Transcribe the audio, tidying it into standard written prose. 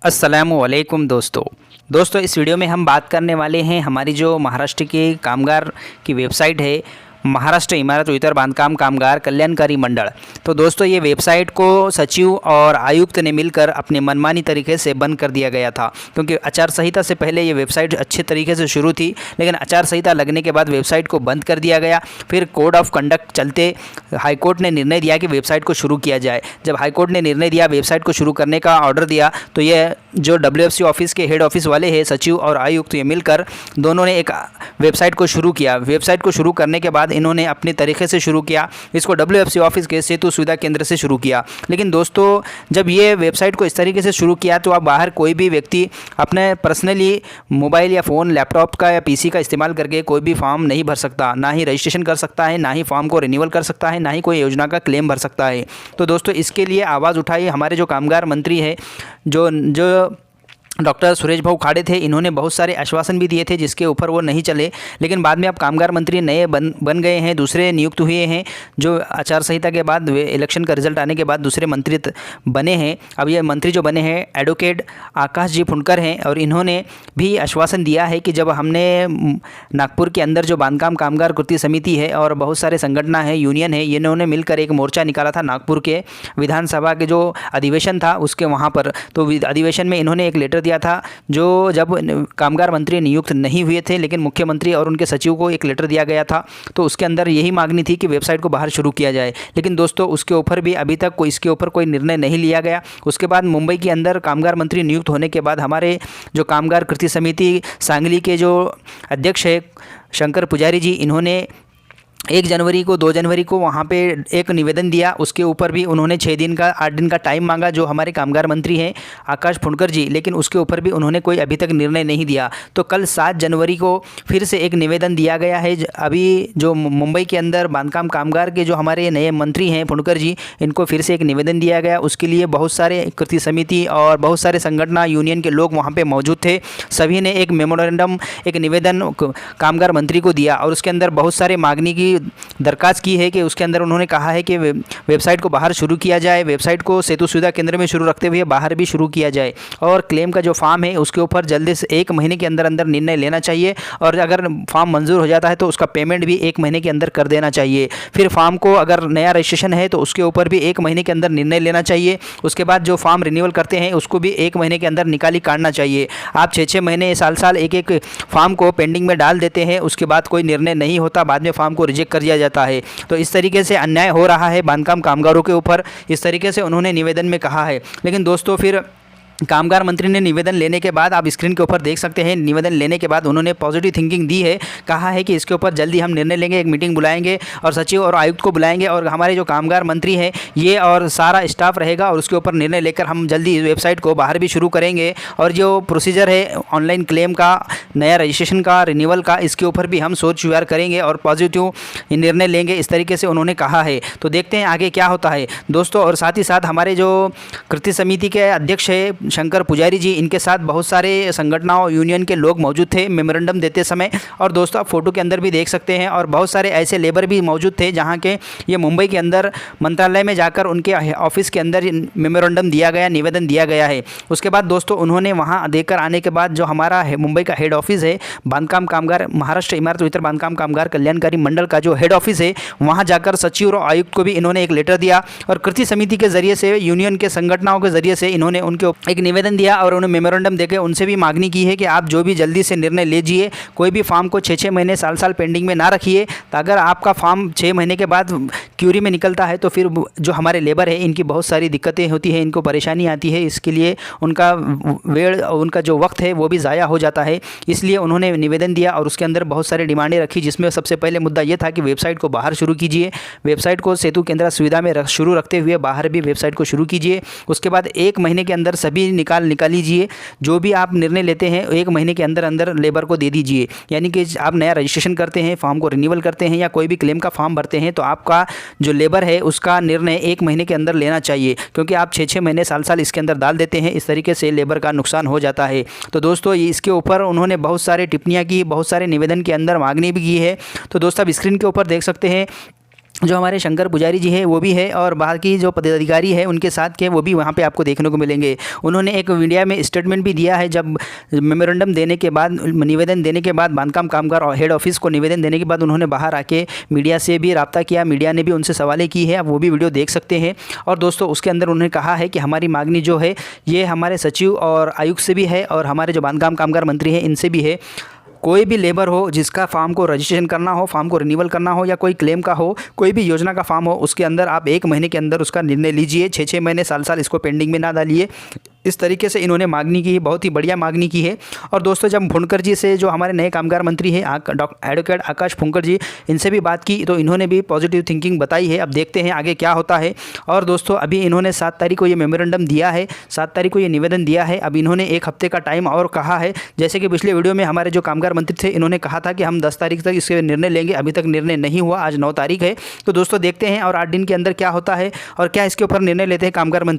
अस्सलामुअलैकुम दोस्तों इस वीडियो में हम बात करने वाले हैं हमारी जो महाराष्ट्र के कामगार की वेबसाइट है महाराष्ट्र इमारत व इतर बांधकाम कामगार कल्याणकारी मंडल। तो दोस्तों ये वेबसाइट को सचिव और आयुक्त ने मिलकर अपने मनमानी तरीके से बंद कर दिया गया था, क्योंकि आचार संहिता से पहले ये वेबसाइट अच्छे तरीके से शुरू थी, लेकिन आचार संहिता लगने के बाद वेबसाइट को बंद कर दिया गया। फिर कोड ऑफ कंडक्ट चलते हाईकोर्ट ने निर्णय दिया कि वेबसाइट को शुरू किया जाए। जब हाईकोर्ट ने निर्णय दिया, वेबसाइट को शुरू करने का ऑर्डर दिया, तो ये जो WFC ऑफिस के हेड ऑफिस वाले हैं सचिव और आयुक्त, ये मिलकर दोनों ने एक वेबसाइट को शुरू किया। वेबसाइट को शुरू करने के बाद इन्होंने अपने तरीके से शुरू किया, इसको WFC ऑफिस के सेतु सुविधा केंद्र से शुरू किया। लेकिन दोस्तों जब ये वेबसाइट को इस तरीके से शुरू किया तो आप बाहर कोई भी व्यक्ति अपने पर्सनली मोबाइल या फ़ोन, लैपटॉप का या PC का इस्तेमाल करके कोई भी फॉर्म नहीं भर सकता, ना ही रजिस्ट्रेशन कर सकता है, ना ही फॉर्म को रिन्यूअल कर सकता है, ना ही कोई योजना का क्लेम भर सकता है। तो दोस्तों इसके लिए आवाज़ उठाई हमारे जो कामगार मंत्री है जो डॉक्टर सुरेश भाऊ खाड़े थे। इन्होंने बहुत सारे आश्वासन भी दिए थे जिसके ऊपर वो नहीं चले, लेकिन बाद में अब कामगार मंत्री नए बन गए हैं, दूसरे नियुक्त हुए हैं। जो आचार संहिता के बाद इलेक्शन का रिजल्ट आने के बाद दूसरे मंत्री बने हैं। अब ये मंत्री जो बने हैं एडवोकेट आकाश जी फुंडकर हैं, और इन्होंने भी आश्वासन दिया है कि जब हमने नागपुर के अंदर जो बांधकाम कामगार कृति समिति है और बहुत सारे संगठन है, यूनियन है, इन्होंने मिलकर एक मोर्चा निकाला था नागपुर के विधानसभा के जो अधिवेशन था उसके वहाँ पर। तो अधिवेशन में इन्होंने एक लेटर दिया था, जो जब कामगार मंत्री नियुक्त नहीं हुए थे, लेकिन मुख्यमंत्री और उनके सचिव को एक लेटर दिया गया था। तो उसके अंदर यही मांगनी थी कि वेबसाइट को बाहर शुरू किया जाए। लेकिन दोस्तों उसके ऊपर भी अभी तक इसके ऊपर कोई निर्णय नहीं लिया गया। उसके बाद मुंबई के अंदर कामगार मंत्री नियुक्त होने के बाद हमारे जो कामगार कृति समिति सांगली के जो अध्यक्ष है शंकर पुजारी जी, इन्होंने 1 जनवरी को 2 जनवरी को वहाँ पे एक निवेदन दिया। उसके ऊपर भी उन्होंने 6 दिन का 8 दिन का टाइम मांगा जो हमारे कामगार मंत्री हैं आकाश फुंडकर जी, लेकिन उसके ऊपर भी उन्होंने कोई अभी तक निर्णय नहीं दिया। तो कल 7 जनवरी को फिर से एक निवेदन दिया गया है। अभी जो मुंबई के अंदर बांधकाम कामगार के जो हमारे नए मंत्री हैं फुंडकर जी, इनको फिर से एक निवेदन दिया गया। उसके लिए बहुत सारे कृति समिति और बहुत सारे संगठन यूनियन के लोग वहाँ पर मौजूद थे। सभी ने एक मेमोरेंडम, एक निवेदन कामगार मंत्री को दिया, और उसके अंदर बहुत सारे मांगनी की दरखास्त की है कि उसके अंदर उन्होंने कहा है कि वेबसाइट को बाहर शुरू किया जाए, वेबसाइट को सेतु सुविधा केंद्र में शुरू रखते हुए बाहर भी शुरू किया जाए, और क्लेम का जो फॉर्म है उसके ऊपर जल्दी से 1 महीने के अंदर अंदर निर्णय लेना चाहिए, और अगर फॉर्म मंजूर हो जाता है तो उसका पेमेंट भी 1 महीने के अंदर कर देना चाहिए। फिर फॉर्म को अगर नया रजिस्ट्रेशन है तो उसके ऊपर भी 1 महीने के अंदर निर्णय लेना चाहिए। उसके बाद जो फॉर्म रिन्यूअल करते हैं उसको भी 1 महीने के अंदर निकाली काटना चाहिए। आप 6-6 महीने साल एक फॉर्म को पेंडिंग में डाल देते हैं, उसके बाद कोई निर्णय नहीं होता, बाद में फॉर्म को रिजेक्ट कर दिया जाता है। तो इस तरीके से अन्याय हो रहा है बांधकाम कामगारों के ऊपर, इस तरीके से उन्होंने निवेदन में कहा है। लेकिन दोस्तों फिर कामगार मंत्री ने निवेदन लेने के बाद आप स्क्रीन के ऊपर देख सकते हैं, निवेदन लेने के बाद उन्होंने पॉजिटिव थिंकिंग दी है। कहा है कि इसके ऊपर जल्दी हम निर्णय लेंगे, एक मीटिंग बुलाएंगे और सचिव और आयुक्त को बुलाएंगे, और हमारे जो कामगार मंत्री हैं ये और सारा स्टाफ रहेगा, और उसके ऊपर निर्णय लेकर हम जल्दी वेबसाइट को बाहर भी शुरू करेंगे। और जो प्रोसीजर है ऑनलाइन क्लेम का, नया रजिस्ट्रेशन का, रिन्यूअल का, इसके ऊपर भी हम सोच विचार करेंगे और पॉजिटिव निर्णय लेंगे, इस तरीके से उन्होंने कहा है। तो देखते हैं आगे क्या होता है दोस्तों। और साथ ही साथ हमारे जो कृति समिति के अध्यक्ष है शंकर पुजारी जी, इनके साथ बहुत सारे संगठनों यूनियन के लोग मौजूद थे मेमोरेंडम देते समय। और दोस्तों आप फोटो के अंदर भी देख सकते हैं, और बहुत सारे ऐसे लेबर भी मौजूद थे जहां के ये मुंबई के अंदर मंत्रालय में जाकर उनके ऑफिस के अंदर मेमोरेंडम दिया गया, निवेदन दिया गया है। उसके बाद दोस्तों उन्होंने वहाँ देकर आने के बाद जो हमारा मुंबई का हेड ऑफिस है बांधकाम कामगार महाराष्ट्र इमारत व इतर बांधकाम कामगार कल्याणकारी मंडल का जो हेड ऑफिस है, वहाँ जाकर सचिव और आयुक्त को भी इन्होंने एक लेटर दिया, और कृति समिति के जरिए से, यूनियन के संगठनों के जरिए से इन्होंने उनके एक निवेदन दिया, और उन्हें मेमोरेंडम देकर उनसे भी मांगनी की है कि आप जो भी जल्दी से निर्णय लीजिए, कोई भी फॉर्म को 6-6 महीने साल पेंडिंग में ना रखिए। तो अगर आपका फॉर्म 6 महीने के बाद क्यूरी में निकलता है तो फिर जो हमारे लेबर है इनकी बहुत सारी दिक्कतें होती हैं, इनको परेशानी आती है, इसके लिए उनका उनका जो वक्त है वो भी ज़ाया हो जाता है। इसलिए उन्होंने निवेदन दिया और उसके अंदर बहुत सारी डिमांडें रखी, जिसमें सबसे पहले मुद्दा ये था कि वेबसाइट को बाहर शुरू कीजिए, वेबसाइट को सेतु केंद्र सुविधा में शुरू रखते हुए बाहर भी वेबसाइट को शुरू कीजिए। उसके बाद 1 महीने के अंदर सभी निकाल लीजिए, जो भी आप निर्णय लेते हैं 1 महीने के अंदर अंदर लेबर को दे दीजिए। यानी कि आप नया रजिस्ट्रेशन करते हैं, फॉर्म को रिन्यूअल करते हैं, या कोई भी क्लेम का फॉर्म भरते हैं, तो आपका जो लेबर है उसका निर्णय 1 महीने के अंदर लेना चाहिए, क्योंकि आप 6-6 महीने साल इसके अंदर डाल देते हैं, इस तरीके से लेबर का नुकसान हो जाता है। तो दोस्तों इसके ऊपर उन्होंने बहुत सारे टिप्पणियाँ की, बहुत सारे निवेदन के अंदर मांगनी भी की है। तो दोस्तों आप स्क्रीन के ऊपर देख सकते हैं जो हमारे शंकर पुजारी जी हैं वो भी है और बाकी जो पदाधिकारी है उनके साथ के वो भी वहाँ पे आपको देखने को मिलेंगे। उन्होंने एक मीडिया में स्टेटमेंट भी दिया है, जब मेमोरेंडम देने के बाद, निवेदन देने के बाद, बांधकाम कामगार हेड ऑफिस को निवेदन देने के बाद उन्होंने बाहर आके मीडिया से भी रब्ता किया, मीडिया ने भी उनसे सवालें की है, आप वो भी वीडियो देख सकते हैं। और दोस्तों उसके अंदर उन्होंने कहा है कि हमारी मांगनी जो है ये हमारे सचिव और आयुक्त से भी है और हमारे जो बांधकाम कामगार मंत्री हैं इनसे भी है। कोई भी लेबर हो जिसका फार्म को रजिस्ट्रेशन करना हो, फार्म को रिन्यूअल करना हो या कोई क्लेम का हो, कोई भी योजना का फार्म हो, उसके अंदर आप 1 महीने के अंदर उसका निर्णय लीजिए। 6-6 महीने, साल इसको पेंडिंग में ना डालिए। इस तरीके से इन्होंने मांगनी की है, बहुत ही बढ़िया मांगनी की है। और दोस्तों जब फुंडकर जी से, जो हमारे नए कामगार मंत्री हैं एडवोकेट आकाश फुंडकर जी, इनसे भी बात की तो इन्होंने भी पॉजिटिव थिंकिंग बताई है। अब देखते हैं आगे क्या होता है। और दोस्तों अभी इन्होंने 7 तारीख को ये मेमोरेंडम दिया है, 7 तारीख को ये निवेदन दिया है। अब इन्होंने 1 हफ्ते का टाइम और कहा है। जैसे कि पिछले वीडियो में हमारे जो कामगार मंत्री थे इन्होंने कहा था कि हम 10 तारीख तक इसके निर्णय लेंगे, अभी तक निर्णय नहीं हुआ। आज 9 तारीख है, तो दोस्तों देखते हैं और 8 दिन के अंदर क्या होता है और क्या इसके ऊपर निर्णय लेते हैं कामगार मंत्री।